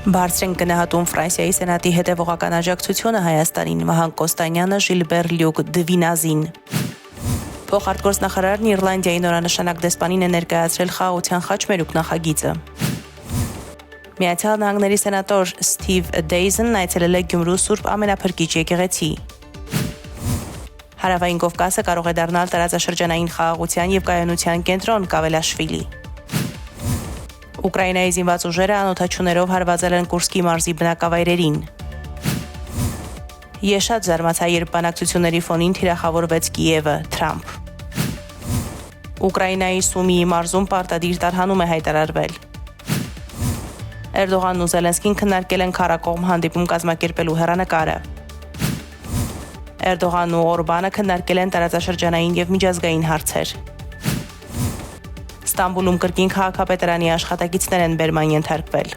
Բարձր են գնահատում Ֆրանսիայի սենատի հետևողական աջակցությունը Հայաստանին, Վահան Կոստանյանը, Ժիլբեր Լյուկ Դվինազին։ Փոխարտգործնախարարն Իռլանդիայի նորանշանակ դեսպանին է ներկայացրել խաղաղության խաչմերուկ նախագիծը։ Միացյալ Նահանգների սենատոր Սթիվ Դեյզն այցելել է Գյումրու Սուրբ Ամենափրկիչ եկեղեցի։ Հարավային Կովկասը կարող է դառնալ տարածաշրջանային խաղաղության եւ կայունության կենտրոն Կավելաշվիլի։ Ուկրաինայի զինված ուժերը անօդաչուներով հարվածել են Կուրսկի մարզի բնակավայրերին։ Եշած զարմացա, երբ բանակցությունների ֆոնին թիրախավորվեց Կիևը, Թրամփ։ Ուկրաինայի Սումիի մարզում պարտադիր տարհանում է հայտարարվել։ Էրդողանն ու Զելենսկին քննարկել են քառակողմ հանդիպում կազմակերպելու հեռանկարը։ Էրդողանն ու Օրբանը քննարկել են տարածաշրջանային եւ միջազգային հարցեր։ Ստամբուլում կրկին քաղաքապետարանի աշխատակիցներ են բերման ենթարկվել։